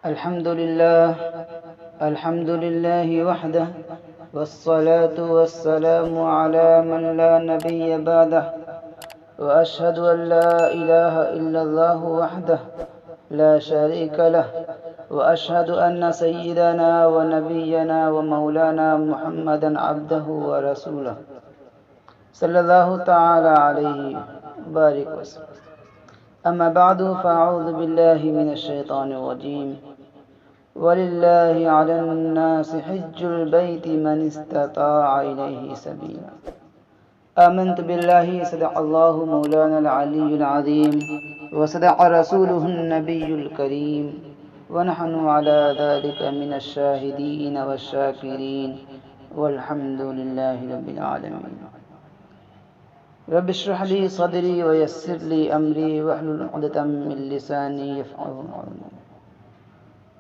الحمد لله وحده، والصلاة والسلام على من لا نبي بعده، وأشهد أن لا إله إلا الله وحده لا شريك له، وأشهد أن سيدنا ونبينا ومولانا محمدا عبده ورسوله صلى الله تعالى عليه وبارك وسلم. أما بعد، فأعوذ بالله من الشيطان الرجيم. ولله على الناس حج البيت من استطاع إليه سبيلا. آمنت بالله، صدق الله مولانا العلي العظيم، وصدق رسوله النبي الكريم، ونحن على ذلك من الشاهدين والشاكرين، والحمد لله رب العالمين. رب اشرح لي صدري ويسر لي أمري واحلل عقدة من لساني يفقهوا قولي.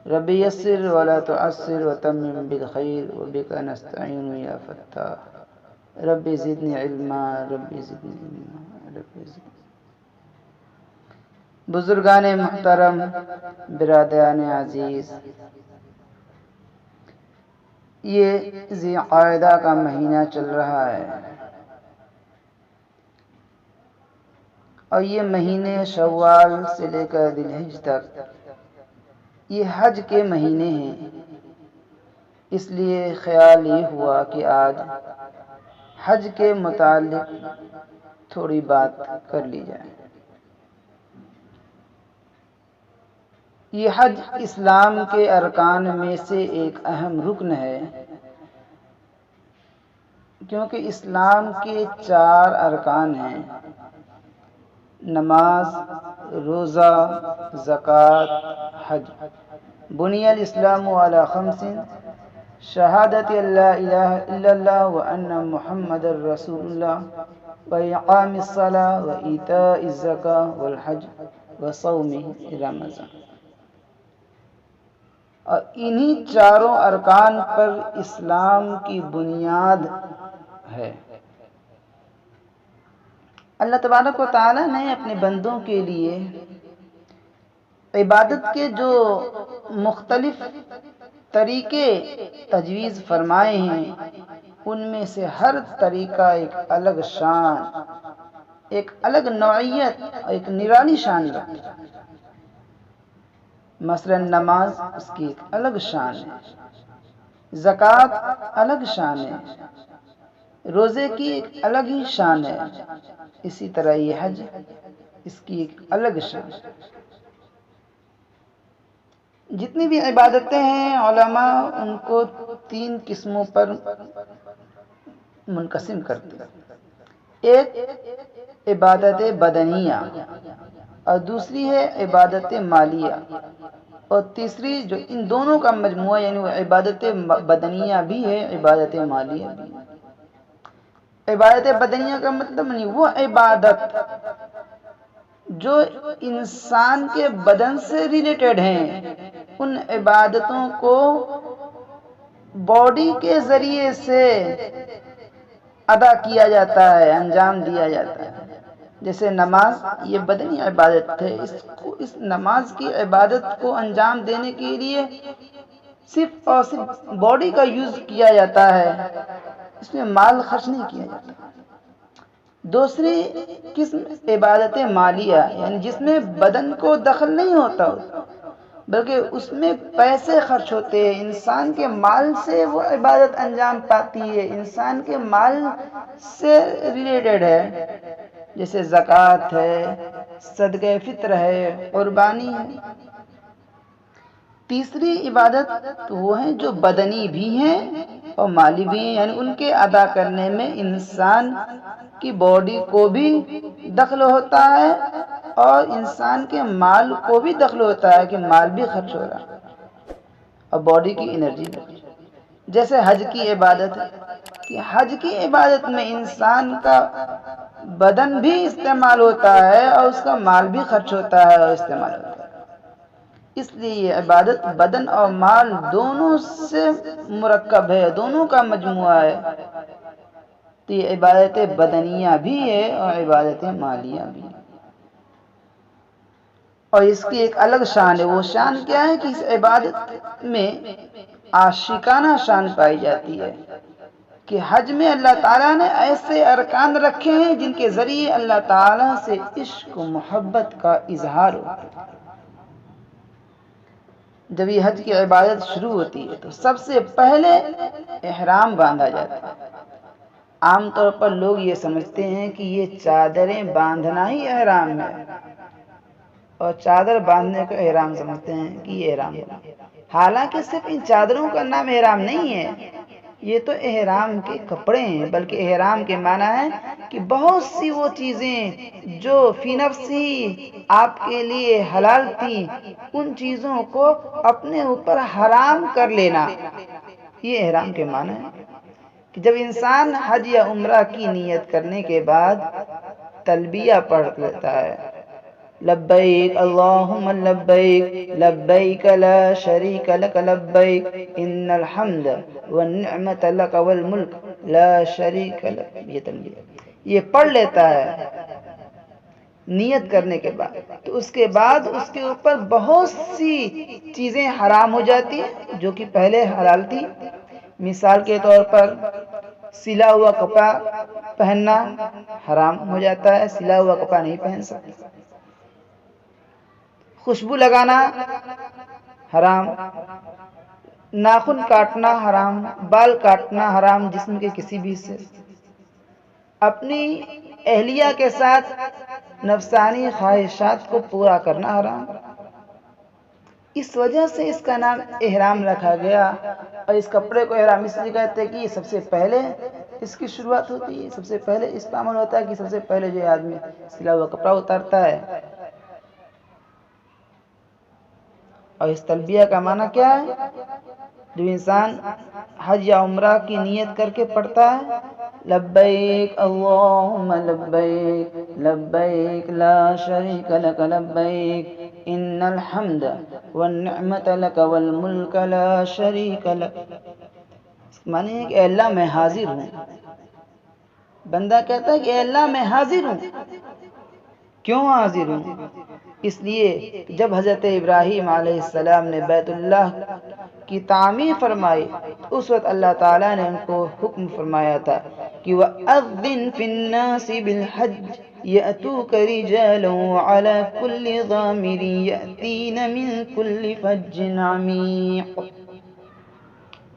رب يسر ولا تعسر وتمم بالخير وبك نستعين يا فتاح. رب زدني علما، رب زدنی علما، رب زدنی. بزرگان محترم، برادران عزیز، یہ ذی قعدہ کا مہینہ چل رہا ہے اور یہ مہینے شوال سے لے کر ذی الحج تک یہ حج کے مہینے ہیں. اس لیے خیال یہ ہوا کہ آج حج کے متعلق تھوڑی بات کر لی جائے. یہ حج اسلام کے ارکان میں سے ایک اہم رکن ہے، کیونکہ اسلام کے 4 ارکان ہیں: نماز، روزہ، زکوٰۃ، حج. بنی الاسلام علی 5: شہادت لا الہ الا اللہ وان محمد رسول اللہ، واقام الصلاۃ وایتاء الزکاۃ والحج وصوم رمضان. اور انہی 4 ارکان پر اسلام کی بنیاد ہے. اللہ تبارک و تعالی نے اپنے بندوں کے لیے عبادت کے جو مختلف طریقے تجویز فرمائے ہیں، ان میں سے ہر طریقہ ایک الگ شان، ایک الگ نوعیت، ایک نرالی شان رکھتا ہے. مثلا نماز، اس کی ایک الگ شان ہے. زکوٰۃ الگ شان ہے. روزے کی ایک الگ ہی شان ہے. اسی طرح یہ حج، اس کی ایک الگ شان. جتنی بھی عبادتیں ہیں، علماء ان کو 3 قسموں پر منقسم کرتے ہیں. ایک عبادت بدنیہ، اور دوسری ہے عبادت مالیہ، اور تیسری جو ان دونوں کا مجموعہ، یعنی وہ عبادت بدنیہ بھی ہے، عبادت مالیہ بھی ہے. عبادت بدنیہ کا مطلب نہیں وہ عبادت جو انسان کے بدن سے ریلیٹڈ ہیں. ان عبادتوں کو باڈی کے ذریعے سے ادا کیا جاتا ہے، انجام دیا جاتا ہے. جیسے نماز، یہ بدنی عبادت ہے. اس نماز کی عبادت کو انجام دینے کے لیے صرف اور صرف باڈی کا یوز کیا جاتا ہے، اس میں مال خرچ نہیں کیا جاتا. دوسری قسم عبادت مالیہ، یعنی جس میں بدن کو دخل نہیں ہوتا بلکہ اس میں پیسے خرچ ہوتے ہیں. انسان کے مال سے وہ عبادت انجام پاتی ہے، انسان کے مال سے ریلیٹڈ ہے. جیسے زکوٰۃ ہے، صدقہ فطر ہے، قربانی ہے. تیسری عبادت وہ ہیں جو بدنی بھی ہیں اور مالی بھی ہیں، یعنی ان کے ادا کرنے میں انسان کی باڈی کو بھی دخل ہوتا ہے اور انسان کے مال کو بھی دخل ہوتا ہے کہ مال بھی خرچ ہو رہا ہے اور باڈی کی انرجی بھی. جیسے حج کی عبادت ہے کہ حج کی عبادت میں انسان کا بدن بھی استعمال ہوتا ہے اور اس کا مال بھی خرچ ہوتا ہے اور استعمال ہوتا ہے. اس لیے یہ عبادت بدن اور مال دونوں سے مرکب ہے، دونوں کا مجموعہ ہے. تو یہ عبادت بدنیہ بھی ہے اور عبادت مالیہ بھی ہے. اور اس کی ایک الگ شان ہے. وہ شان کیا ہے کہ اس عبادت میں عاشقانہ شان پائی جاتی ہے کہ حج میں اللہ تعالیٰ نے ایسے ارکان رکھے ہیں جن کے ذریعے اللہ تعالیٰ سے عشق و محبت کا اظہار ہوتا ہے. جب یہ حج کی عبادت شروع ہوتی ہے تو سب سے پہلے احرام باندھا جاتا ہے. عام طور پر لوگ یہ سمجھتے ہیں کہ یہ چادریں باندھنا ہی احرام ہے اور چادر باندھنے کو احرام سمجھتے ہیں کہ یہ احرام ہے. حالانکہ صرف ان چادروں کا نام احرام نہیں ہے، یہ تو احرام کے کپڑے ہیں، بلکہ احرام کے معنی ہے کہ بہت سی وہ چیزیں جو فی نفسی آپ کے لیے حلال تھی ان چیزوں کو اپنے اوپر حرام کر لینا، یہ احرام کے معنی ہے. کہ جب انسان حج یا عمرہ کی نیت کرنے کے بعد تلبیہ پڑھ لیتا ہے، لبیک اللہم لبیک لبیک لا شریک لک لبیک ان الحمد والنعمت لک والملک لا شریک لک، یہ تلبیہ یہ پڑھ لیتا ہے نیت کرنے کے بعد، تو اس کے بعد اس کے اوپر بہت سی چیزیں حرام ہو جاتی ہیں جو کہ پہلے حلال تھی. مثال کے طور پر سلا ہوا کپڑا پہننا حرام ہو جاتا ہے، سلا ہوا کپڑا نہیں پہن سکتے. خوشبو لگانا حرام، ناخن کاٹنا حرام، بال کاٹنا حرام، جسم کے کسی بھی حصے. اپنی اہلیہ کے ساتھ نفسانی خواہشات کو پورا کرنا حرام. اس وجہ سے اس کا نام احرام رکھا گیا. اور اس کپڑے کو احرام اس لیے کہتے ہیں کہ سب سے پہلے اس کی شروعات ہوتی ہے، سب سے پہلے اس کا عمل ہوتا ہے کہ سب سے پہلے جو آدمی سلا ہوا کپڑا اتارتا ہے. اور اس تلبیہ کا معنی کیا ہے؟ جو انسان حج یا عمرہ کی نیت کر کے پڑھتا ہے لبیک اللہم لبیک لبیک لا شریک لک لبیک ان الحمد والنعمت لک والملک لا شریک لک، معنی ہے کہ اے اللہ میں حاضر ہوں. بندہ کہتا ہے کہ اے اللہ میں حاضر ہوں. کیوں حاضر ہوں؟ اس لیے جب حضرت ابراہیم علیہ السلام نے بیت اللہ کی تعمیر فرمائی اس وقت اللہ تعالیٰ نے ان کو حکم فرمایا تھا کہ وَأَذِّن فِي النَّاسِ بِالْحَجِّ يَأْتُوكَ رِجَالًا وَعَلَى كُلِّ ضَامِرٍ يَأْتِينَ مِنْ كُلِّ فَجٍّ عَمِيقٍ.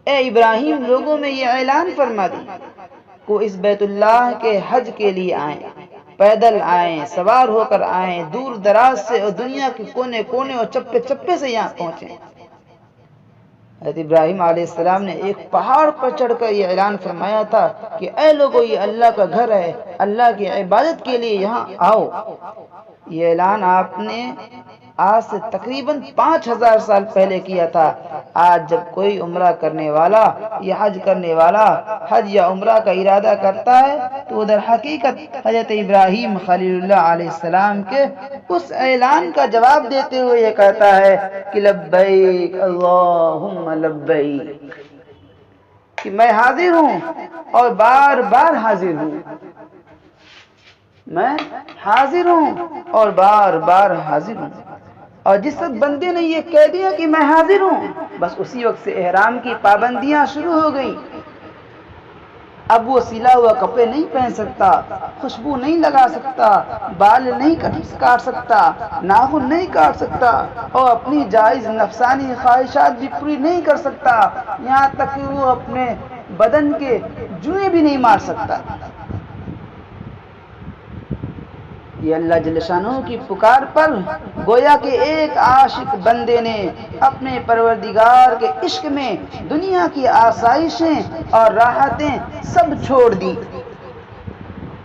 اے ابراہیم لوگوں میں یہ اعلان فرما دیں کہ اس بیت اللہ کے حج کے لیے آئیں، پیدل آئیں، سوار ہو کر آئیں، دور دراز سے اور دنیا کے کونے کونے اور چپے چپے سے یہاں پہنچیں. حضرت ابراہیم علیہ السلام نے ایک پہاڑ پر چڑھ کر یہ اعلان فرمایا تھا کہ اے لوگو یہ اللہ کا گھر ہے، اللہ کی عبادت کے لیے یہاں آؤ. یہ اعلان آپ نے آج سے تقریباً 5000 سال پہلے کیا تھا. آج جب کوئی عمرہ کرنے والا یا حج کرنے والا حج یا عمرہ کا ارادہ کرتا ہے تو ادھر حقیقت حضرت ابراہیم خلیل اللہ علیہ السلام کے اس اعلان کا جواب دیتے ہوئے یہ کہتا ہے کہ لبیک اللہم لبیک، کہ میں حاضر ہوں اور بار بار حاضر ہوں. میں حاضر ہوں اور بار بار حاضر ہوں. اور جس وقت بندے نے یہ کہہ دیا کہ میں حاضر ہوں، بس اسی وقت سے احرام کی پابندیاں شروع ہو گئیں. اب وہ سلا ہوا کپڑے نہیں پہن سکتا، خوشبو نہیں لگا سکتا، بال نہیں کاٹ سکتا، ناخن نہیں کاٹ سکتا اور اپنی جائز نفسانی خواہشات بھی پوری نہیں کر سکتا. یہاں تک کہ وہ اپنے بدن کے جوئیں بھی نہیں مار سکتا. یہ اللہ جل شانہ کی پکار پر گویا کہ ایک عاشق بندے نے اپنے پروردگار کے عشق میں دنیا کی آسائشیں اور راحتیں سب چھوڑ دی.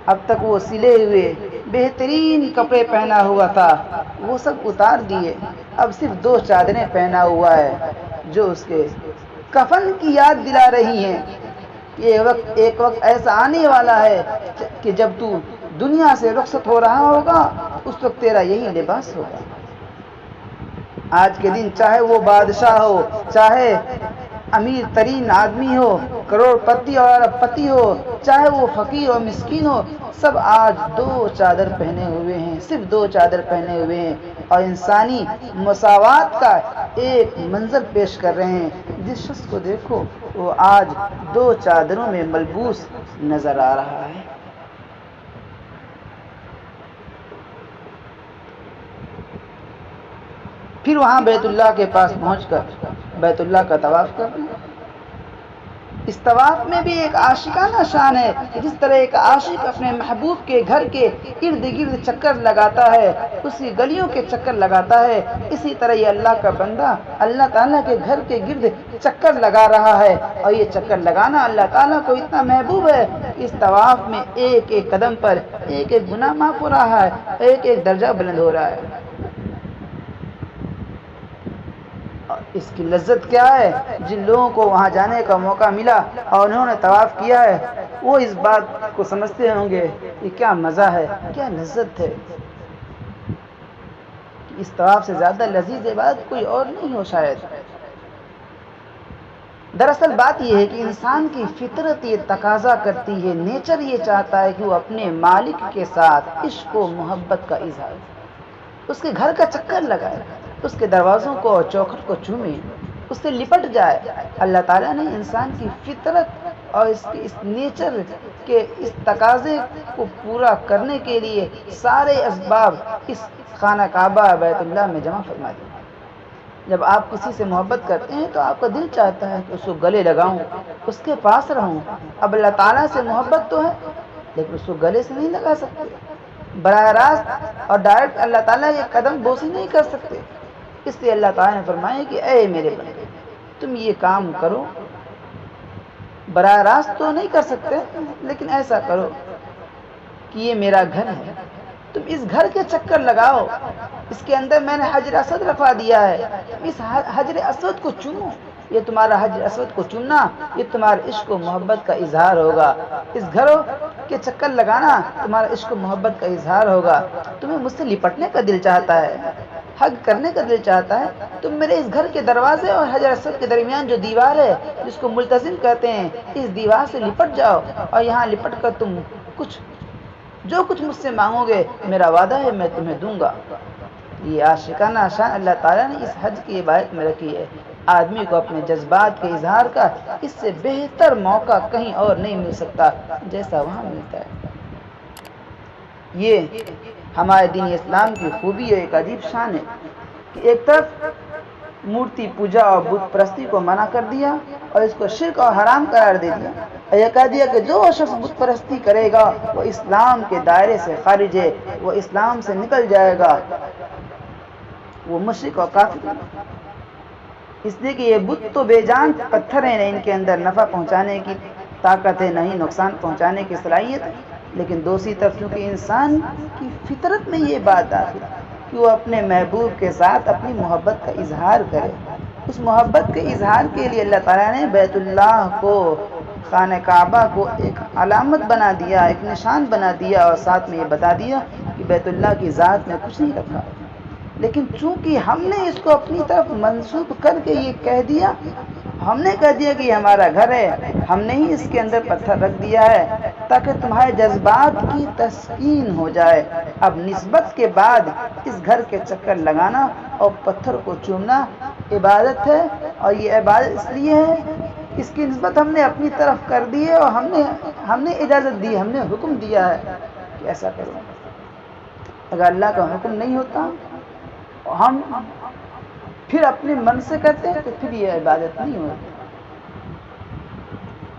اب تک وہ سلے ہوئے بہترین کپڑے پہنا ہوا تھا، وہ سب اتار دیے. اب صرف 2 چادریں پہنا ہوا ہے جو اس کے کفن کی یاد دلا رہی ہیں. ایک وقت ایسا آنے والا ہے کہ جب تو دنیا سے رخصت ہو رہا ہوگا اس وقت تیرا یہی لباس ہوگا. آج کے دن چاہے وہ بادشاہ ہو، چاہے امیر ترین آدمی ہو، کروڑ پتی اور ارب پتی ہو، چاہے وہ فقیر اور مسکین ہو، سب آج دو چادر پہنے ہوئے ہیں، صرف دو چادر پہنے ہوئے ہیں، اور انسانی مساوات کا ایک منظر پیش کر رہے ہیں۔ جس شخص کو دیکھو وہ آج دو چادروں میں ملبوس نظر آ رہا ہے۔ پھر وہاں بیت اللہ کے پاس پہنچ کر بیت اللہ کا طواف کر رہے ہیں۔ اس طواف میں بھی ایک عاشقانہ شان ہے کہ جس طرح ایک عاشق اپنے محبوب کے گھر کے ارد گرد چکر لگاتا ہے، اسی گلیوں کے چکر لگاتا ہے، اسی طرح یہ اللہ کا بندہ اللہ تعالیٰ کے گھر کے گرد چکر لگا رہا ہے، اور یہ چکر لگانا اللہ تعالیٰ کو اتنا محبوب ہے کہ اس طواف میں ایک ایک قدم پر ایک ایک گناہ معاف ہو رہا ہے، ایک ایک درجہ بلند ہو رہا ہے۔ اس کی لذت کیا ہے؟ جن لوگوں کو وہاں جانے کا موقع ملا اور انہوں نے طواف کیا ہے، وہ اس بات کو سمجھتے ہوں گے کہ کیا مزہ ہے، کیا لذت ہے۔ اس طواف سے زیادہ لذیذ عبادت کوئی اور نہیں ہو شاید۔ دراصل بات یہ ہے کہ انسان کی فطرت یہ تقاضا کرتی ہے، نیچر یہ چاہتا ہے کہ وہ اپنے مالک کے ساتھ عشق و محبت کا اظہار، اس کے گھر کا چکر لگائے، اس کے دروازوں کو اور چوکھٹ کو چومے، اس سے لپٹ جائے۔ اللہ تعالیٰ نے انسان کی فطرت اور اس نیچر کے اس تقاضے کو پورا کرنے کے لیے سارے اسباب اس خانہ کعبہ بیت اللہ میں جمع فرما دیے۔ جب آپ کسی سے محبت کرتے ہیں تو آپ کا دل چاہتا ہے کہ اس کو گلے لگاؤں، اس کے پاس رہوں۔ اب اللہ تعالیٰ سے محبت تو ہے لیکن اس کو گلے سے نہیں لگا سکتے، براہ راست اور ڈائریکٹ اللہ تعالیٰ یہ قدم بوسی نہیں کر سکتے۔ اس لیے اللہ تعالیٰ نے فرمایا کہ اے میرے بندے، تم یہ کام کرو، براہ راست تو نہیں کر سکتے لیکن ایسا کرو کہ یہ میرا گھر ہے، تم اس گھر کے چکر لگاؤ، اس کے اندر میں نے حجر اسود رکھوا دیا ہے، تم اس حجر اسود کو چومو۔ یہ تمہارا حجر اسود کو چومنا یہ تمہارے عشق و محبت کا اظہار ہوگا، اس گھروں کے چکر لگانا تمہارا عشق و محبت کا اظہار ہوگا۔ تمہیں مجھ سے لپٹنے کا دل چاہتا ہے، حگ کرنے کا دل چاہتا ہے، تم میرے اس گھر کے دروازے اور حجر اسود کے درمیان جو دیوار ہے جس کو ملتزم کہتے ہیں، اس دیوار سے لپٹ جاؤ، اور یہاں لپٹ کر تم جو کچھ مجھ سے مانگو گے میرا وعدہ ہے میں تمہیں دوں گا۔ یہ عاشقانہ شان اللہ تعالیٰ نے اس حج کی عبادت میں رکھی ہے۔ آدمی کو اپنے جذبات کے اظہار کا اس سے بہتر موقع کہیں اور نہیں مل سکتا جیسا وہاں ملتا ہے۔ یہ ہمارے دین اسلام کی خوبی ہے، ایک عجیب شان ہے کہ ایک طرف مورتی پوجا اور بت پرستی کو منع کر دیا اور اس کو شرک اور حرام قرار دے دیا، اور یہ کہہ دیا کہ جو شخص بت پرستی کرے گا وہ اسلام کے دائرے سے خارج ہے، وہ اسلام سے نکل جائے گا، وہ مشرک اور کافر ہے۔ اس لیے کہ یہ بت تو بے جان پتھر ہیں، نہ ان کے اندر نفع پہنچانے کی طاقت ہے، نہ ہی نقصان پہنچانے کی صلاحیت ہے۔ لیکن دوسری طرف چونکہ انسان کی فطرت میں یہ بات داخل ہے کہ وہ اپنے محبوب کے ساتھ اپنی محبت کا اظہار کرے، اس محبت کے اظہار کے لیے اللہ تعالیٰ نے بیت اللہ کو، خانہ کعبہ کو ایک علامت بنا دیا، ایک نشان بنا دیا، اور ساتھ میں یہ بتا دیا کہ بیت اللہ کی ذات میں کچھ نہیں رکھا۔ لیکن چونکہ ہم نے اس کو اپنی طرف منسوب کر کے یہ کہہ دیا، ہم نے کہہ دیا کہ یہ ہمارا گھر ہے، ہم نے ہی اس کے اندر پتھر رکھ دیا ہے تاکہ تمہارے جذبات کی تسکین ہو جائے۔ اب نسبت کے بعد اس گھر کے چکر لگانا اور پتھر کو چومنا عبادت ہے، اور یہ عبادت اس لیے ہے، اس کی نسبت ہم نے اپنی طرف کر دی ہے، اور ہم نے اجازت دی، ہم نے حکم دیا ہے کہ ایسا کرو۔ اگر اللہ کا حکم نہیں ہوتا ہم پھر اپنے من سے کرتے تو پھر یہ عبادت نہیں ہوتی۔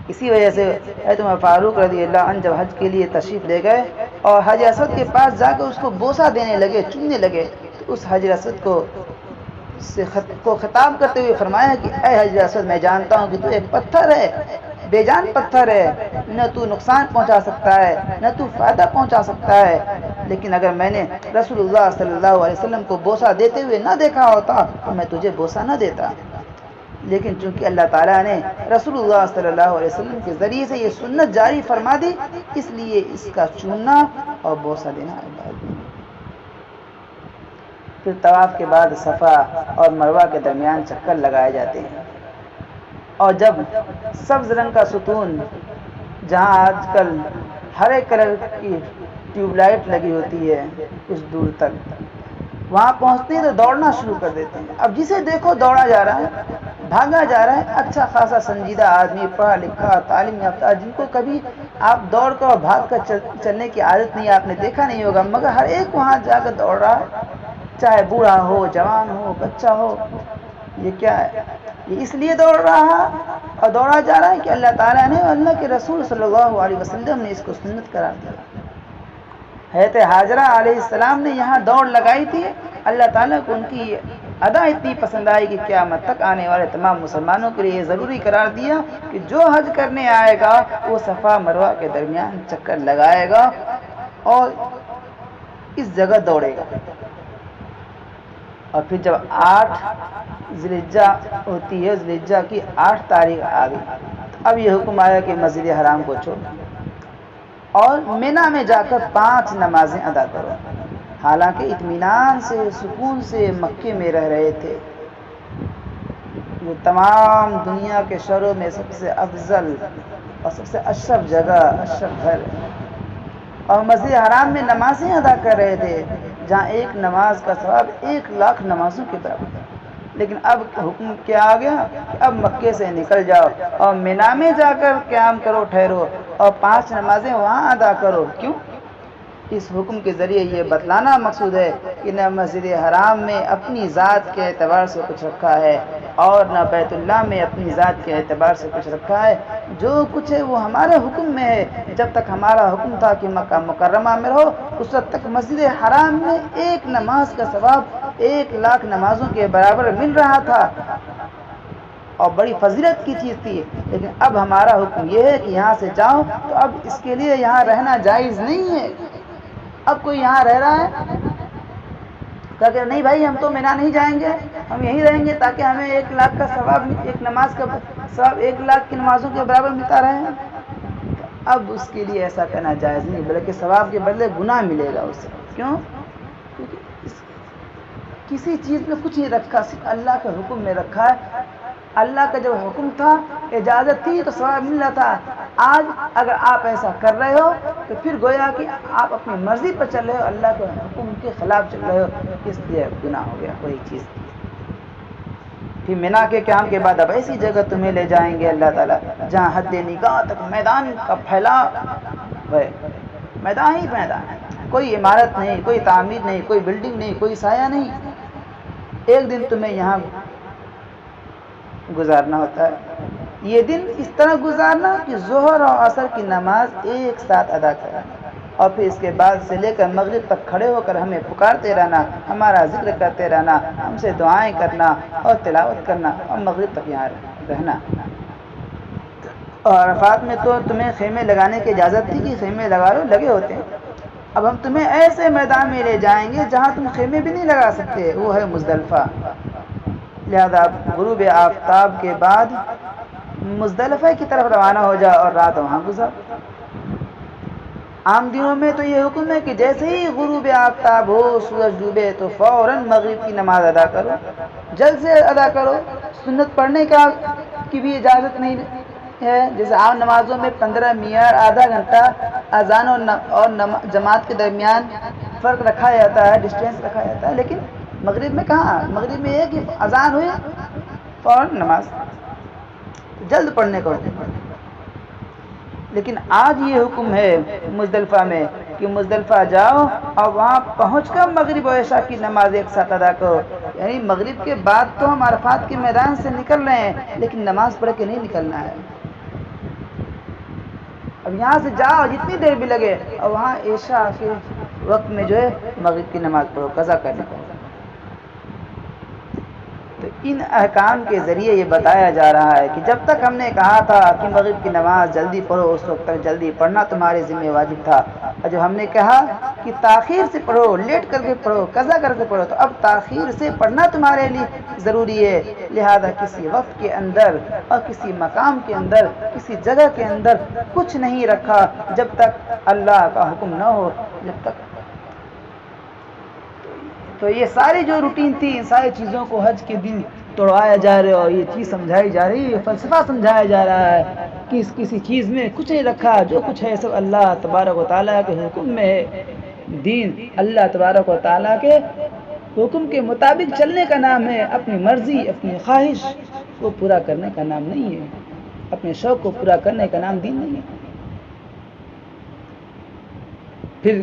اسی وجہ سے حضرت عمر فاروق رضی اللہ عنہ جب حج کے لیے تشریف لے گئے اور حجر اسود کے پاس جا کے اس کو بوسہ دینے لگے، چومنے لگے، تو اس حجر اسود کو خطاب کرتے ہوئے فرمایا کہ اے حجر اسود، میں جانتا ہوں کہ تو ایک پتھر ہے، بے جان پتھر ہے، نہ تو نقصان پہنچا سکتا ہے نہ تو فائدہ پہنچا سکتا ہے، لیکن اگر میں نے رسول اللہ صلی اللہ علیہ وسلم کو بوسہ دیتے ہوئے نہ دیکھا ہوتا تو میں تجھے بوسہ نہ دیتا۔ لیکن چونکہ اللہ تعالیٰ نے رسول اللہ صلی اللہ علیہ وسلم کے ذریعے سے یہ سنت جاری فرما دی، اس لیے اس کا چومنا اور بوسہ دینا عبادت ہے۔ پھر طواف کے بعد صفا اور مروہ کے درمیان چکر لگائے جاتے ہیں۔ اور جب سبز رنگ کا ستون، جہاں آج کل ہر ایک کلر کی ٹیوب لائٹ لگی ہوتی ہے کچھ دور تک، وہاں پہنچتے ہیں تو دوڑنا شروع کر دیتے ہیں۔ اب جسے دیکھو دوڑا جا رہا ہے، بھاگا جا رہا ہے، اچھا خاصا سنجیدہ آدمی، پڑھا لکھا، تعلیم یافتہ، جن کو کبھی آپ دوڑ کر اور بھاگ کر چلنے کی عادت نہیں، آپ نے دیکھا نہیں ہوگا، مگر ہر ایک وہاں جا کر دوڑ رہا ہے، چاہے بوڑھا ہو، جوان ہو، بچہ ہو۔ یہ کیا ہے؟ یہ اس لیے دوڑ رہا اور دوڑا جا رہا ہے کہ اللہ تعالیٰ نے اور اللہ کے رسول صلی اللہ علیہ وسلم نے اس کو سنت قرار دیا۔ حضرت حاجرہ علیہ السلام نے یہاں دوڑ لگائی تھی، اللہ تعالیٰ کو ان کی ادا اتنی پسند آئی کہ قیامت تک آنے والے تمام مسلمانوں کے لیے یہ ضروری قرار دیا کہ جو حج کرنے آئے گا وہ صفا مروہ کے درمیان چکر لگائے گا اور اس جگہ دوڑے گا۔ اور پھر جب 8 ذی الحجہ ہوتی ہے، ذی الحجہ کی 8 تاریخ آ گئی، تو اب یہ حکم آیا کہ مسجد حرام کو چھوڑ اور مینا میں جا کر 5 نمازیں ادا کرو۔ حالانکہ اطمینان سے، سکون سے مکے میں رہ رہے تھے، وہ تمام دنیا کے شہروں میں سب سے افضل اور سب سے اشرف جگہ، اشرف گھر، اور مسجد حرام میں نمازیں ادا کر رہے تھے جہاں ایک نماز کا ثواب 1,00,000 نمازوں کے برابر۔ لیکن اب حکم کیا آ گیا کہ اب مکے سے نکل جاؤ اور مینا میں جا کر قیام کرو، ٹھہرو اور 5 نمازیں وہاں ادا کرو۔ کیوں؟ اس حکم کے ذریعے یہ بتلانا مقصود ہے کہ نہ مسجد حرام میں اپنی ذات کے اعتبار سے کچھ رکھا ہے اور نہ بیت اللہ میں اپنی ذات کے اعتبار سے کچھ رکھا ہے۔ جو کچھ ہے وہ ہمارے حکم میں ہے۔ جب تک ہمارا حکم تھا کہ مکہ مکرمہ میں رہو، اس وقت تک مسجد حرام میں ایک نماز کا ثواب 1,00,000 نمازوں کے برابر مل رہا تھا اور بڑی فضیلت کی چیز تھی۔ لیکن اب ہمارا حکم یہ ہے کہ یہاں سے جاؤ تو اب اس کے لیے یہاں رہنا جائز نہیں ہے۔ اب کوئی یہاں رہ رہا ہے کہ نہیں بھائی ہم تو مینا نہیں جائیں گے، ہم یہیں رہیں گے تاکہ ہمیں 1,00,000 کا ثواب، ایک نماز کا ثواب 1,00,000 کی نمازوں کے برابر ملتا رہے۔ اب اس کے لیے ایسا کرنا جائز نہیں، بلکہ ثواب کے بدلے گناہ ملے گا اسے۔ کیوں؟ کیونکہ کسی چیز میں کچھ نہیں رکھا، صرف اللہ کے حکم میں رکھا ہے۔ اللہ کا جب حکم تھا، اجازت تھی تو ثواب مل رہا تھا۔ آج اگر آپ ایسا کر رہے ہو تو پھر گویا کہ آپ اپنی مرضی پر چل رہے ہو، اللہ کے حکم کے خلاف چل رہے ہو، اس لیے گناہ ہو گیا۔ وہی چیز پھر مینا کے قیام کے بعد اب ایسی جگہ تمہیں لے جائیں گے اللہ تعالیٰ جہاں حد نگاہ تک میدان کا پھیلاؤ ہے، میدان ہی میدان ہے، کوئی عمارت نہیں، کوئی تعمیر نہیں، کوئی بلڈنگ نہیں، کوئی سایہ نہیں۔ ایک دن تمہیں یہاں گزارنا ہوتا ہے، یہ دن اس طرح گزارنا کہ ظہر اور عصر کی نماز ایک ساتھ ادا کرنا، اور پھر اس کے بعد سے لے کر مغرب تک کھڑے ہو کر ہمیں پکارتے رہنا، ہمارا ذکر کرتے رہنا، ہم سے دعائیں کرنا اور تلاوت کرنا، اور مغرب تک یہاں رہنا۔ اور عرفات میں تو تمہیں خیمے لگانے کی اجازت تھی کہ خیمے لگا لو، لگے ہوتے ہیں۔ اب ہم تمہیں ایسے میدان میں لے جائیں گے جہاں تم خیمے بھی نہیں لگا سکتے، وہ ہے مزدلفہ۔ لہذا غروب آفتاب کے بعد مزدلفہ کی طرف روانہ ہو جاؤ اور رات وہاں گزار۔ عام دنوں میں تو یہ حکم ہے کہ جیسے ہی غروب آفتاب ہو، سورج ڈوبے تو فوراً مغرب کی نماز ادا کرو، جلد سے ادا کرو۔ سنت پڑھنے کی بھی اجازت نہیں ہے، جیسے عام نمازوں میں 15 منٹ، آدھا گھنٹہ اذان اور جماعت کے درمیان فرق رکھا جاتا ہے، ڈسٹینس رکھا جاتا ہے، لیکن مغرب میں کہاں؟ مغرب میں یہ کہ اذان ہوئی فوراً نماز، جلد پڑھنے کا حکم ہے۔ لیکن آج یہ حکم ہے مزدلفہ میں کہ مزدلفہ جاؤ اور وہاں پہنچ کر مغرب و عشاء کی نماز ایک ساتھ ادا کرو۔ یعنی مغرب کے بعد تو ہم عرفات کے میدان سے نکل رہے ہیں، لیکن نماز پڑھ کے نہیں نکلنا ہے۔ اب یہاں سے جاؤ جتنی دیر بھی لگے، اور وہاں عشاء کے وقت میں جو ہے مغرب کی نماز پڑھو، قضا کرنے کو۔ تو ان احکام کے ذریعے یہ بتایا جا رہا ہے کہ جب تک ہم نے کہا تھا کہ مغرب کی نماز جلدی پڑھو، اس وقت تک جلدی پڑھنا تمہارے ذمہ واجب تھا، اور جب ہم نے کہا کہ تاخیر سے پڑھو، لیٹ کر کے پڑھو، قضا کر کے پڑھو، تو اب تاخیر سے پڑھنا تمہارے لیے ضروری ہے۔ لہذا کسی وقت کے اندر اور کسی مقام کے اندر، کسی جگہ کے اندر کچھ نہیں رکھا جب تک اللہ کا حکم نہ ہو، جب تک۔ تو یہ ساری جو روٹین تھی، ان ساری چیزوں کو حج کے دن توڑوایا جا رہا ہے اور یہ چیز سمجھائی جا رہی ہے، فلسفہ سمجھایا جا رہا ہے کہ کسی چیز میں کچھ نہیں رکھا، جو کچھ ہے سب اللہ تبارک و تعالیٰ کے حکم میں ہے۔ دین اللہ تبارک و تعالیٰ کے حکم کے مطابق چلنے کا نام ہے، اپنی مرضی اپنی خواہش کو پورا کرنے کا نام نہیں ہے، اپنے شوق کو پورا کرنے کا نام دین نہیں ہے۔ پھر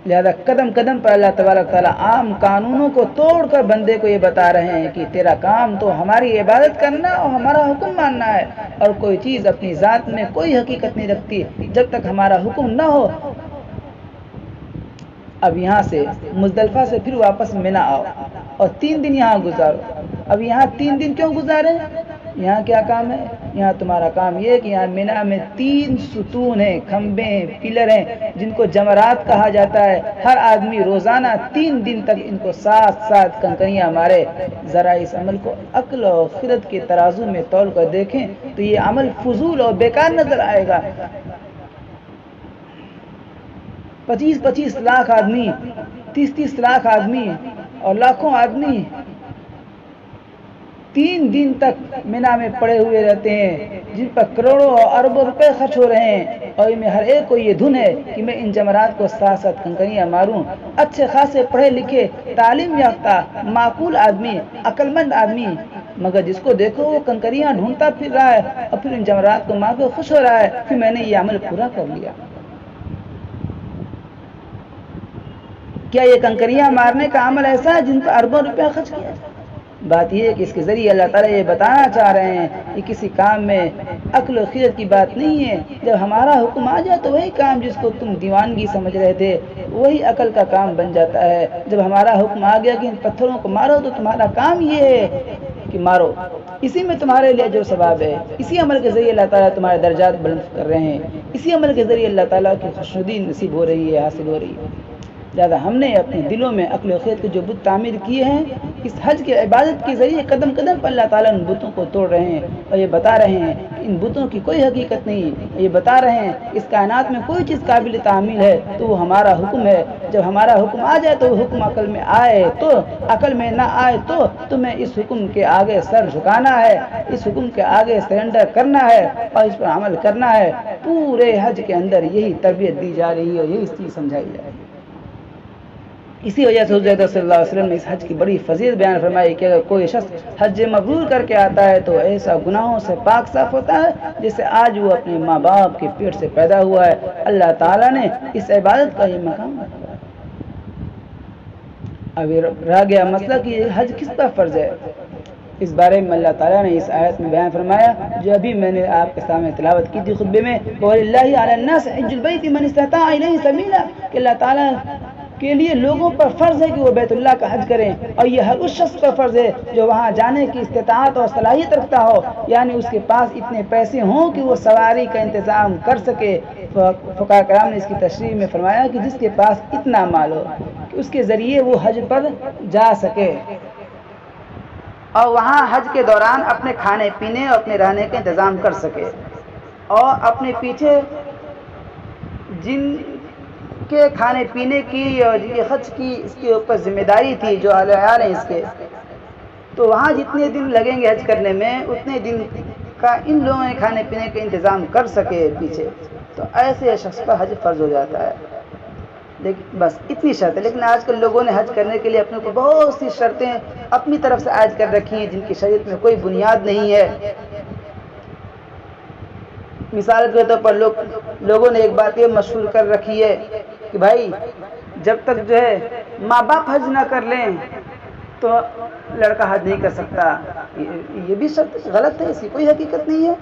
لہذا قدم قدم پر اللہ تبارک تعالیٰ عام قانونوں کو توڑ کر بندے کو یہ بتا رہے ہیں کہ تیرا کام تو ہماری عبادت کرنا اور ہمارا حکم ماننا ہے، اور کوئی چیز اپنی ذات میں کوئی حقیقت نہیں رکھتی جب تک ہمارا حکم نہ ہو۔ اب یہاں سے مزدلفہ سے پھر واپس منی آؤ اور 3 دن یہاں گزارو۔ اب یہاں 3 دن کیوں گزارے؟ یہاں کیا کام ہے؟ یہاں تمہارا کام یہ ہے کہ یہاں منی میں 3 ستون ہیں، کھمبے ہیں، پلر ہیں، جن کو جمرات کہا جاتا ہے۔ ہر آدمی روزانہ 3 دن تک ان کو 7 کنکریاں مارے۔ ذرا اس عمل کو عقل اور خرد کے ترازو میں تول کر دیکھیں تو یہ عمل فضول اور بیکار نظر آئے گا۔ 25 لاکھ آدمی، 30 لاکھ آدمی اور لاکھوں آدمی 3 دن تک منی میں پڑے ہوئے رہتے ہیں، جن پر کروڑوں اور اربوں روپے خرچ ہو رہے ہیں، اور ان میں ہر ایک کو یہ دھن ہے کہ میں ان جمرات کو 7 کنکریاں ماروں۔ اچھے خاصے پڑھے لکھے تعلیم یافتہ معقول آدمی، عقل مند آدمی، مگر جس کو دیکھو وہ کنکریاں ڈھونڈتا پھر رہا ہے اور پھر ان جمرات کو مار کے خوش ہو رہا ہے کہ میں نے یہ عمل پورا کر لیا۔ کیا یہ کنکریاں مارنے کا عمل ایسا ہے جن پر اربوں روپیہ خرچ کیا جائے؟ بات یہ ہے کہ اس کے ذریعے اللہ تعالیٰ یہ بتانا چاہ رہے ہیں کہ کسی کام میں عقل و خرد کی بات نہیں ہے۔ جب ہمارا حکم آ جائے تو وہی کام جس کو تم دیوانگی سمجھ رہے تھے وہی عقل کا کام بن جاتا ہے۔ جب ہمارا حکم آ گیا کہ ان پتھروں کو مارو تو تمہارا کام یہ ہے کہ مارو، اسی میں تمہارے لیے جو ثواب ہے، اسی عمل کے ذریعے اللہ تعالیٰ تمہارے درجات بلند کر رہے ہیں، اسی عمل کے ذریعے اللہ تعالیٰ کی خوشنودی نصیب ہو رہی ہے، حاصل ہو رہی ہے۔ لہٰذا ہم نے اپنے دلوں میں عقل و خرد کے جو بت تعمیر کیے ہیں، اس حج کے عبادت کے ذریعے قدم قدم پر اللہ تعالیٰ ان بتوں کو توڑ رہے ہیں اور یہ بتا رہے ہیں کہ ان بتوں کی کوئی حقیقت نہیں، یہ بتا رہے ہیں اس کائنات میں کوئی چیز قابل تعمیل ہے تو وہ ہمارا حکم ہے۔ جب ہمارا حکم آ جائے تو وہ حکم عقل میں آئے تو، عقل میں نہ آئے تو تمہیں اس حکم کے آگے سر جھکانا ہے، اس حکم کے آگے سرنڈر کرنا ہے اور اس پر عمل کرنا ہے۔ پورے حج کے اندر یہی تربیت دی جا رہی ہے اور یہی چیز سمجھائی جا رہی ہے۔ اسی وجہ سے حضرت صلی اللہ علیہ وسلم نے اس حج کی بڑی فضیلت بیان فرمائی کہ اگر کوئی شخص حج مبرور کر کے آتا ہے تو ایسا گناہوں سے پاک صاف ہوتا ہے جیسے آج وہ اپنے ماں باپ کے پیٹ سے پیدا ہوا ہے۔ اللہ تعالیٰ نے اس عبادت کا یہ مقام رکھا ہے۔ ابھی رہ گیا مسئلہ کہ یہ حج کس پر فرض ہے۔ اس بارے میں اللہ تعالیٰ نے اس آیت میں بیان فرمایا جو ابھی میں نے آپ کے سامنے تلاوت کی تھی خطبے میں، وَلِلَّهِ عَلَى النَّاسِ حِجُّ الْبَيْتِ مَنِ اسْتَطَاعَ إِلَيْهِ سَبِيلًا، کہ اللہ تعالیٰ کے لیے لوگوں پر فرض ہے کہ وہ بیت اللہ کا حج کریں، اور یہ ہر اس شخص پر فرض ہے جو وہاں جانے کی استطاعت اور صلاحیت رکھتا ہو، یعنی اس کے پاس اتنے پیسے ہوں کہ وہ سواری کا انتظام کر سکے۔ فقہاء کرام نے اس کی تشریح میں فرمایا کہ جس کے پاس اتنا مال ہو کہ اس کے ذریعے وہ حج پر جا سکے اور وہاں حج کے دوران اپنے کھانے پینے اور اپنے رہنے کا انتظام کر سکے، اور اپنے پیچھے جن کے کھانے پینے کی اور خرچ کی اس کے اوپر ذمہ داری تھی جو عیال ہیں اس کے، تو وہاں جتنے دن لگیں گے حج کرنے میں اتنے دن کا ان لوگوں نے کھانے پینے کا انتظام کر سکے پیچھے، تو ایسے شخص پر حج فرض ہو جاتا ہے۔ لیکن بس اتنی شرط ہے، لیکن آج کل لوگوں نے حج کرنے کے لیے اپنے کو بہت سی شرطیں اپنی طرف سے عائد کر رکھی ہیں جن کی شریعت میں کوئی بنیاد نہیں ہے۔ مثال کے طور پر لوگوں نے ایک بات یہ مشہور کر رکھی ہے کہ بھائی جب تک جو ہے ماں باپ حج نہ کر لیں تو لڑکا حج نہیں کر سکتا۔ یہ بھی شرط غلط ہے، اس کی کوئی حقیقت نہیں ہے۔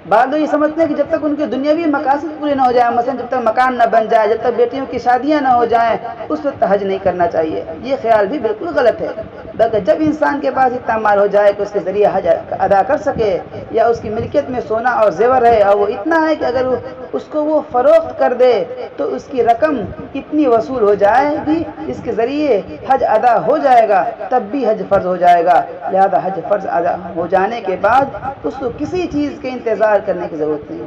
بعض لوگ یہ سمجھتے ہیں کہ جب تک ان کے دنیاوی مقاصد پورے نہ ہو جائیں، مثلا جب تک مکان نہ بن جائے، جب تک بیٹیوں کی شادیاں نہ ہو جائیں، اس وقت حج نہیں کرنا چاہیے۔ یہ خیال بھی بالکل غلط ہے، بلکہ جب انسان کے پاس اتنا مال ہو جائے کہ اس کے ذریعے حج ادا کر سکے، یا اس کی ملکیت میں سونا اور زیور ہے اور وہ اتنا ہے کہ اگر اس کو وہ فروخت کر دے تو اس کی رقم اتنی وصول ہو جائے گی جس کے ذریعے حج ادا ہو جائے گا، تب بھی حج فرض ہو جائے گا۔ لہذا حج فرض ادا ہو جانے کے بعد اس کو کسی چیز کے انتظار کرنے کی ضرورت نہیں،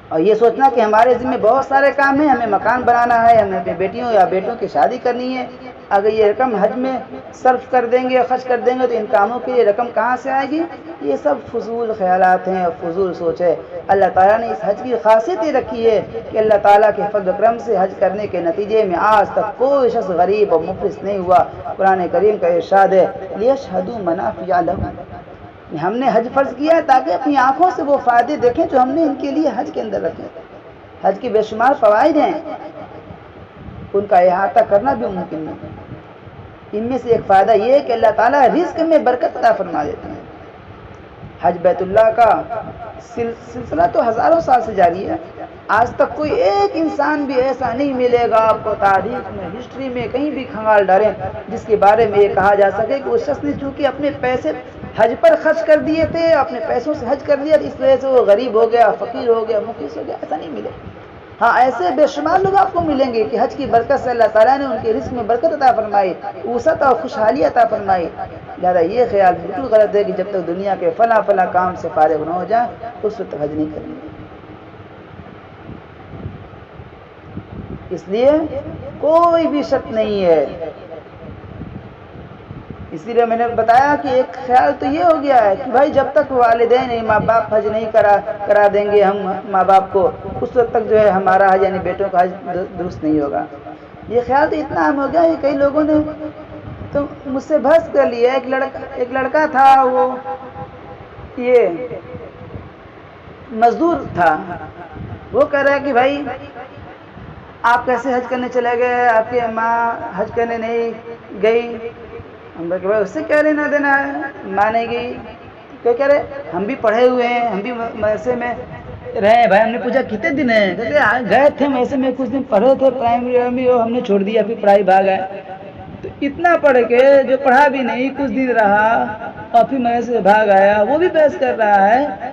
اور یہ سوچنا کہ ہمارے ذمہ بہت سارے کام ہیں، ہمیں مکان بنانا ہے، ہمیں بیٹیوں یا بیٹوں کی شادی کرنی ہے، اگر یہ رقم حج میں صرف کر دیں گے، خرچ کر دیں گے تو ان کاموں کے لیے رقم کہاں سے آئے گی؟ یہ سب فضول خیالات ہیں اور فضول سوچ ہے۔ اللہ تعالیٰ نے اس حج کی خاصیت یہ رکھی ہے کہ اللہ تعالیٰ کے فضل و کرم سے حج کرنے کے نتیجے میں آج تک کوئی شخص غریب اور مفلس نہیں ہوا۔ قرآن کریم کا ارشاد ہے لِيَشْهَدُوا مَنَافِعَ لَهُمْ، ہم نے حج فرض کیا ہے تاکہ اپنی آنکھوں سے وہ فائدے دیکھیں جو ہم نے ان کے لیے حج کے اندر رکھے۔ حج کے بے شمار فوائد ہیں، ان کا احاطہ کرنا بھی ممکن نہیں۔ ان میں سے ایک فائدہ یہ ہے کہ اللہ تعالیٰ رزق میں برکت عطا فرما دیتے ہیں۔ حج بیت اللہ کا سلسلہ تو ہزاروں سال سے جاری ہے۔ آج تک کوئی ایک انسان بھی ایسا نہیں ملے گا آپ کو تاریخ میں، ہسٹری میں کہیں بھی کھنگال ڈالیں جس کے بارے میں یہ کہا جا سکے کہ اس شخص نے چونکہ اپنے پیسے حج پر خرچ کر دیے تھے، اپنے پیسوں سے حج کر لیا، اس وجہ سے وہ غریب ہو گیا، فقیر ہو گیا، مفلس ہو گیا، ایسا نہیں ملے۔ ہاں ایسے بے شمار لوگ آپ کو ملیں گے کہ حج کی برکت سے اللہ تعالیٰ نے ان کے رزق میں برکت عطا فرمائی، وسعت اور خوشحالی عطا فرمائی۔ لہٰذا یہ خیال بالکل غلط ہے کہ جب تک دنیا کے فلاں کام سے فارغ نہ ہو جائے اس وقت حج نہیں کریں گے۔ اس لیے کوئی بھی شک نہیں ہے۔ اسی لیے میں نے بتایا کہ ایک خیال تو یہ ہو گیا ہے کہ بھائی جب تک والدین ماں باپ حج نہیں کرا دیں گے ہم ماں باپ کو، اس وقت تک جو ہے ہمارا حج یعنی بیٹوں کا حج درست نہیں ہوگا۔ یہ خیال تو اتنا عام ہو گیا ہے، کئی لوگوں نے تو مجھ سے بحث کر لیا۔ ایک لڑکا تھا، وہ یہ مزدور تھا، وہ کہہ رہا ہے کہ بھائی آپ کیسے حج کرنے چلے گئے، آپ کی ماں حج کرنے نہیں گئی؟ ہم کہ بھائی اس سے کیا لینا دینا ہے، ماں نہیں گئی؟ کیا کہہ رہے ہم بھی پڑھے ہوئے ہیں، ہم بھی مدرسے میں رہے۔ بھائی ہم نے پوچھا کتنے دن ہیں؟ کہتے گئے تھے مدرسے میں کچھ دن پڑھے تھے، پرائمری ہم نے چھوڑ دیا، پھر پڑھائی بھاگ آئے۔ تو اتنا پڑھ کے جو پڑھا بھی نہیں، کچھ دن رہا اور پھر مدرسے سے بھاگ آیا، وہ بھی بحث کر رہا ہے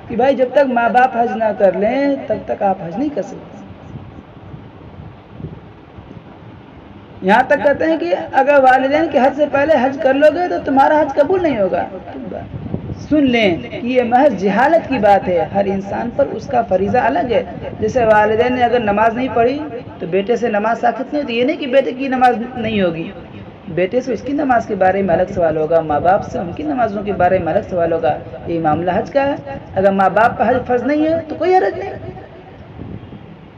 کہ بھائی جب تک ماں باپ حج نہ کر لیں تب تک آپ حج نہیں کر سکتے۔ یہاں تک کہتے ہیں کہ اگر والدین کے حج سے پہلے حج کر لو گے تو تمہارا حج قبول نہیں ہوگا۔ سن لیں کہ یہ محض جہالت کی بات ہے، ہر انسان پر اس کا فریضہ الگ ہے۔ جیسے والدین نے اگر نماز نہیں پڑھی تو بیٹے سے نماز ساقط نہیں ہوتی، یہ نہیں کہ بیٹے کی نماز نہیں ہوگی، بیٹے سے اس کی نماز کے بارے میں الگ سوال ہوگا، ماں باپ سے ان کی نمازوں کے بارے میں الگ سوال ہوگا۔ یہ معاملہ حج کا ہے۔ اگر ماں باپ پر حج فرض نہیں ہے تو کوئی حرج نہیں،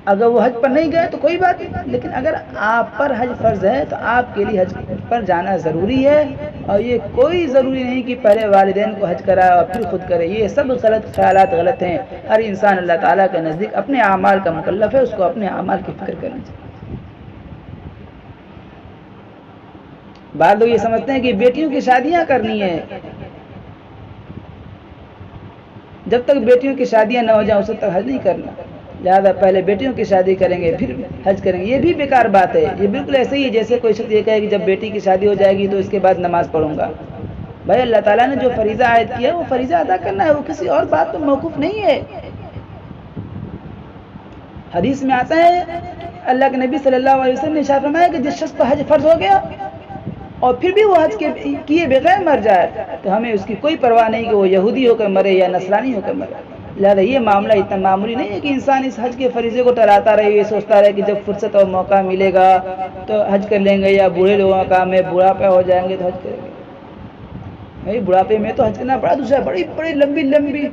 اگر وہ حج پر نہیں گئے تو کوئی بات نہیں، لیکن اگر آپ پر حج فرض ہے تو آپ کے لیے حج پر جانا ضروری ہے، اور یہ کوئی ضروری نہیں کہ پہلے والدین کو حج کرائے اور پھر خود کرے۔ یہ سب غلط خیالات غلط ہیں۔ ہر انسان اللہ تعالیٰ کے نزدیک اپنے اعمال کا مکلف ہے، اس کو اپنے اعمال کی فکر کرنی چاہیے۔ بعض لوگ یہ سمجھتے ہیں کہ بیٹیوں کی شادیاں کرنی ہے، جب تک بیٹیوں کی شادیاں نہ ہو جائیں اس وقت تک حج نہیں کرنا، لہذا پہلے بیٹیوں کی شادی کریں گے پھر حج کریں گے۔ یہ بھی بیکار بات ہے۔ یہ بالکل ایسے ہی جیسے کوئی شخص یہ کہے کہ جب بیٹی کی شادی ہو جائے گی تو اس کے بعد نماز پڑھوں گا۔ بھائی اللہ تعالیٰ نے جو فریضہ عائد کیا ہے وہ فریضہ ادا کرنا ہے، وہ کسی اور بات پر موقوف نہیں ہے۔ حدیث میں آتا ہے اللہ کے نبی صلی اللہ علیہ وسلم نے ارشاد فرمایا کہ جس شخص پر حج فرض ہو گیا اور پھر بھی وہ حج کیے بغیر مر جائے تو ہمیں اس کی کوئی پرواہ نہیں کہ وہ یہودی ہو کر مرے یا نصرانی ہو کر مرے۔ لہٰذا یہ معاملہ اتنا معمولی نہیں ہے کہ انسان اس حج کے فریضے کو ٹلاتا رہے، یہ سوچتا رہے کہ جب فرصت اور موقع ملے گا تو حج کر لیں گے، یا بوڑھے لوگوں کا کام ہے بڑھاپے ہو جائیں گے تو حج کریں گے۔ بھائی بڑھاپے میں تو حج کرنا بڑا دوسرا، بڑی بڑی لمبی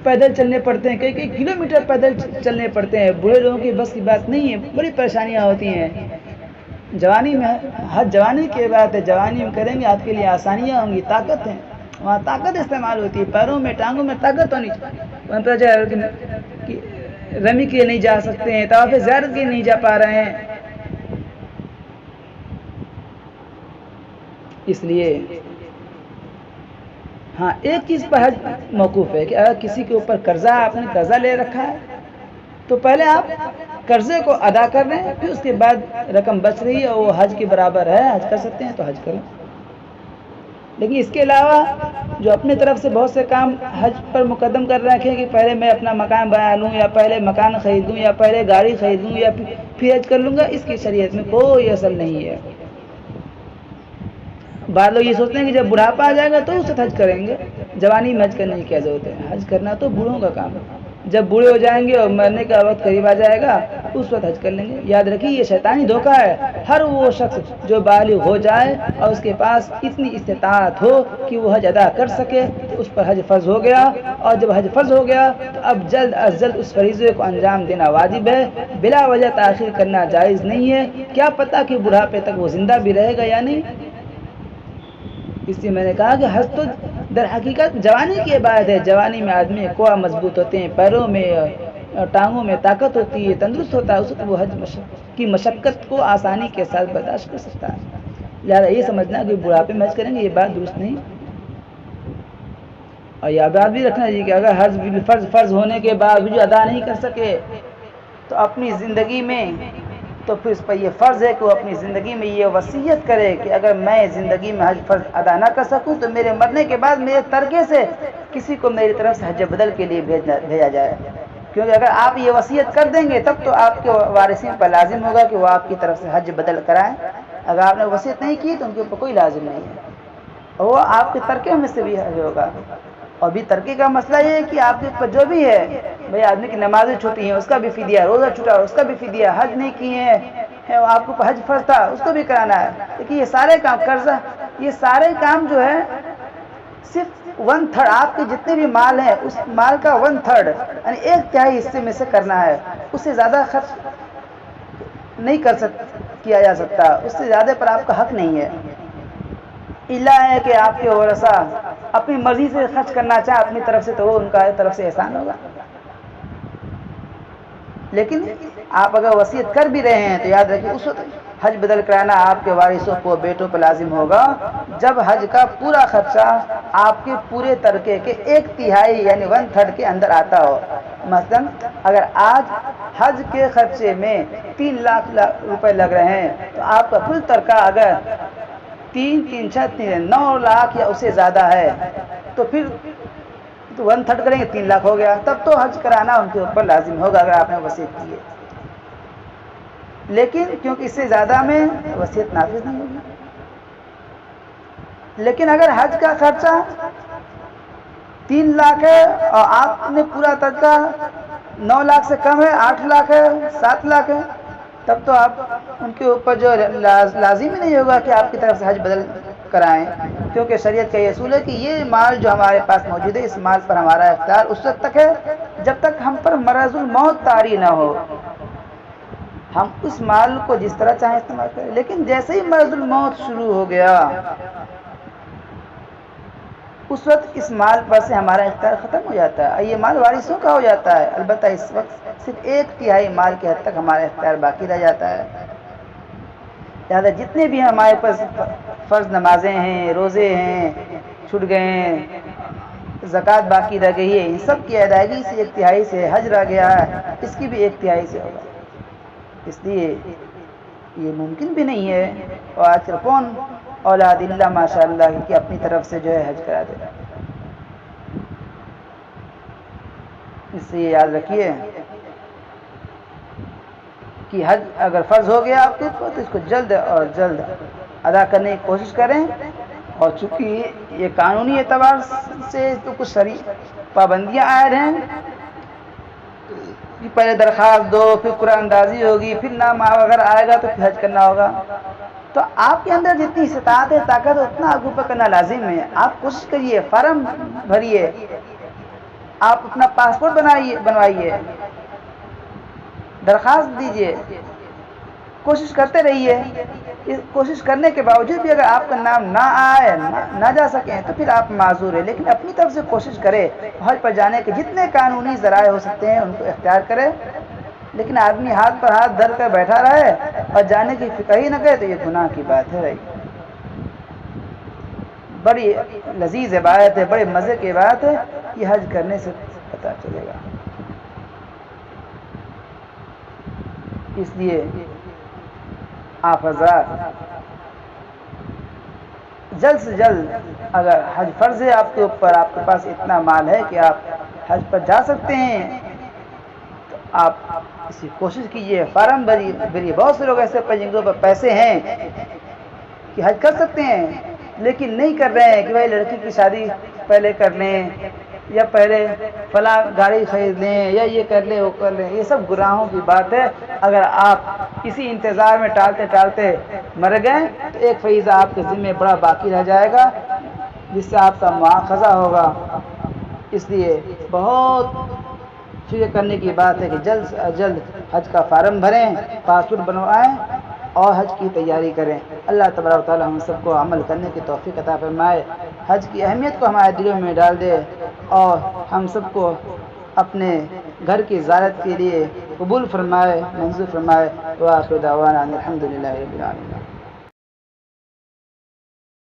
پیدل چلنے پڑتے ہیں، کئی کلومیٹر پیدل چلنے پڑتے ہیں، بوڑھے لوگوں کی بس کی بات نہیں ہے، بڑی پریشانیاں ہوتی ہیں۔ جوانی میں حج جوانی کی بات ہے، جوانی میں کریں گے آپ کے لیے آسانیاں ہوں گی، طاقت ہے، وہاں طاقت استعمال ہوتی ہے، پیروں میں ٹانگوں میں طاقت ہونی چاہیے۔ رمی کے لیے نہیں جا سکتے ہیں، طواف زیارت کے لیے نہیں جا پا رہے ہیں، اس لیے ہاں ایک چیز پر حج موقوف ہے کہ اگر کسی کے اوپر قرضہ، آپ نے قرضہ لے رکھا ہے تو پہلے آپ قرضے کو ادا کر رہے ہیں، پھر اس کے بعد رقم بچ رہی ہے اور وہ حج کے برابر ہے، حج کر سکتے ہیں تو حج کریں۔ لیکن اس کے علاوہ جو اپنے طرف سے بہت سے کام حج پر مقدم کر رکھے ہیں کہ پہلے میں اپنا مکان بنا لوں، یا پہلے مکان خرید لوں، یا پہلے گاڑی خرید لوں، یا پھر حج کر لوں گا، اس کی شریعت میں کوئی اصل نہیں ہے۔ بعض لوگ یہ سوچتے ہیں کہ جب بڑھاپا آ جائے گا تو اس وقت حج کریں گے، جوانی میں حج کرنے کی کیا ضرورت ہے؟ حج کرنا تو بوڑھوں کا کام ہے۔ جب بوڑھے ہو جائیں گے اور مرنے کا وقت قریب آ جائے گا اس وقت حج کر لیں گے. یاد رکھیے یہ شیطانی دھوکہ ہے. ہر وہ شخص جو بالغ ہو جائے اور اس کے پاس اتنی استطاعت ہو کہ وہ حج ادا کر سکے تو اس پر حج فرض ہو گیا. اور جب حج فرض ہو گیا تو اب جلد از جلد اس فریضے کو انجام دینا واجب ہے. بلا وجہ تاخیر کرنا جائز نہیں ہے. کیا پتہ کہ بڑھاپے تک وہ زندہ بھی رہے گا یا نہیں. اس لیے میں نے کہا کہ حج تو در حقیقت جوانی کی عبادت ہے. جوانی میں آدمی کوہ مضبوط ہوتے ہیں, پیروں میں ٹانگوں میں طاقت ہوتی ہے, تندرست ہوتا ہے. اس وقت وہ حج کی مشقت کو آسانی کے ساتھ برداشت کر سکتا ہے. لہٰذا یہ سمجھنا کہ بڑھاپے میں حج کریں گے یہ بات درست نہیں. اور یہ بات بھی رکھنا چاہیے کہ اگر حج فرض ہونے کے بعد بھی ادا نہیں کر سکے تو اپنی زندگی میں تو پھر اس پر یہ فرض ہے کہ وہ اپنی زندگی میں یہ وصیت کرے کہ اگر میں زندگی میں حج فرض ادا نہ کر سکوں تو میرے مرنے کے بعد میرے ترکے سے کسی کو میری طرف سے حج بدل کے لیے بھیجا جائے. کیونکہ اگر آپ یہ وصیت کر دیں گے تب تو آپ کے وارثین پر لازم ہوگا کہ وہ آپ کی طرف سے حج بدل کرائیں. اگر آپ نے وصیت نہیں کی تو ان کے اوپر کوئی لازم نہیں ہے, اور وہ آپ کے ترکے میں سے بھی حج ہوگا. اور بھی ترکے کا مسئلہ یہ ہے کہ آپ کے اوپر جو بھی ہے بھائی آدمی کی نمازیں چھوٹی ہیں اس کا بھی فدیہ, روزہ چھوٹا اس کا بھی فدیہ, حج نہیں کیے ہیں آپ کو حج فرض تھا اس کو بھی کرانا ہے. لیکن یہ سارے کام قرضہ یہ سارے کام جو ہے صرف 1/3 آپ کے جتنے بھی مال ہیں اس مال کا 1/3 یعنی 1/3 حصے میں سے کرنا ہے. اس سے زیادہ خرچ نہیں کیا جا سکتا, اس سے زیادہ پر آپ کا حق نہیں ہے. الا ہے کہ آپ کے ورثہ اپنی مرضی سے خرچ کرنا چاہے اپنی طرف سے تو وہ ان کا طرف سے احسان ہوگا. لیکن آپ اگر وصیت کر بھی رہے ہیں تو یاد رکھیے اس وقت حج بدل کرانا آپ کے وارثوں کو بیٹوں پر لازم ہوگا جب حج کا پورا خرچہ آپ کے پورے ترکے کے 1/3 یعنی 1/3 کے اندر آتا ہو. مثلا اگر آج حج کے خرچے میں 3 لاکھ روپے لگ رہے ہیں تو آپ کا کل ترکہ اگر 9 لاکھ یا اسے زیادہ ہے تو پھر 1/3 کریں گے 3 لاکھ ہو گیا. تب تو حج کرانا ان کے اوپر لازم ہوگا اگر آپ نے وصیت کی ہے. لیکن کیونکہ اس سے زیادہ میں وصیت نافذ نہیں ہوگی. لیکن اگر حج کا خرچہ 3 لاکھ ہے اور آپ نے پورا ترکہ 9 لاکھ سے کم ہے, 8 لاکھ ہے, 7 لاکھ ہے, تب تو آپ ان کے اوپر جو لازم ہی نہیں ہوگا کہ آپ کی طرف سے حج بدل کرائیں. کیونکہ شریعت کا یہ اصول ہے کہ یہ مال جو ہمارے پاس موجود ہے اس مال پر ہمارا اختیار اس وقت تک ہے جب تک ہم پر مرض الموت طاری نہ ہو. ہم اس مال کو جس طرح چاہیں استعمال کریں, لیکن جیسے ہی مرض الموت شروع ہو گیا اس وقت اس مال پر سے ہمارا اختیار ختم ہو جاتا ہے. یہ مال وارثوں کا ہو جاتا ہے. البتہ اس وقت صرف 1/3 مال کے حد تک ہمارا اختیار باقی رہ جاتا ہے. لہٰذا جتنے بھی ہمارے پاس فرض نمازیں ہیں, روزے ہیں چھوٹ گئے ہیں, زکوٰۃ باقی رہ گئی ہے, ان سب کی ادائیگی سے 1/3 سے, حج رہ گیا ہے اس کی بھی 1/3 سے ہوگا. اس لیے یہ ممکن بھی نہیں ہے. اور آج کل کون اولاد اللہ ماشاء اللہ کی اپنی طرف سے جو ہے حج کرا دے. اس لیے یاد رکھیے کہ حج اگر فرض ہو گیا آپ کے اوپر تو اس کو جلد اور جلد ادا کرنے کی کوشش کریں. اور چونکہ یہ قانونی اعتبار سے تو کچھ پابندیاں عائد ہیں کہ پہلے درخواست دو, پھر قرآن اندازی ہوگی, پھر نام اگر آئے گا تو پھر حج کرنا ہوگا. تو آپ کے اندر جتنی استطاعت ہے طاقت اتنا آپ اوپر کرنا لازم ہے. آپ کوشش کریے, فارم بھریے, آپ اپنا پاسپورٹ بنوائیے, درخواست دیجیے, کوشش کرتے رہیے. کوشش کرنے کے باوجود بھی اگر آپ کا نام نہ آئے, نہ جا سکیں تو پھر آپ معذور ہیں. لیکن اپنی طرف سے کوشش کرے, حج پر جانے کے جتنے قانونی ذرائع ہو سکتے ہیں ان کو اختیار کرے. لیکن آدمی ہاتھ پر ہاتھ دھر کر بیٹھا رہے اور جانے کی فکر ہی نہ کرے تو یہ گناہ کی بات ہے. بڑی لذیذ عبادت ہے, بڑے مزے کی بات ہے. یہ حج کرنے سے پتہ چلے گا. اس لیے آپ حضرات جلد سے جلد اگر حج فرض ہے آپ کے اوپر, آپ کے پاس اتنا مال ہے کہ آپ حج پر جا سکتے ہیں تو آپ اس کی کوشش کیجیے, فارم بھریے. بہت سے لوگ ایسے پر جن کے اوپر پیسے ہیں کہ حج کر سکتے ہیں لیکن نہیں کر رہے ہیں کہ بھائی لڑکی کی شادی پہلے کر لیں یا پہلے فلاں گاڑی خرید لیں یا یہ کر لیں وہ کر لیں، یہ سب گناہوں کی بات ہے۔ اگر آپ اسی انتظار میں ٹالتے ٹالتے مر گئے تو ایک فریضہ آپ کے ذمہ بڑا باقی رہ جائے گا جس سے آپ کا مواخذہ ہوگا۔ اس لیے بہت فکر کرنے کی بات ہے کہ جلد سے جلد حج کا فارم بھریں، پاسپورٹ بنوائیں اور حج کی تیاری کریں۔ اللہ تبارک و تعالی ہم سب کو عمل کرنے کی توفیق عطا فرمائے، حج کی اہمیت کو ہمارے دلوں میں ڈال دے اور ہم سب کو اپنے گھر کی زیارت کے لیے قبول فرمائے، منظور فرمائے۔ وآخر دعوانا الحمد للہ رب العالمین۔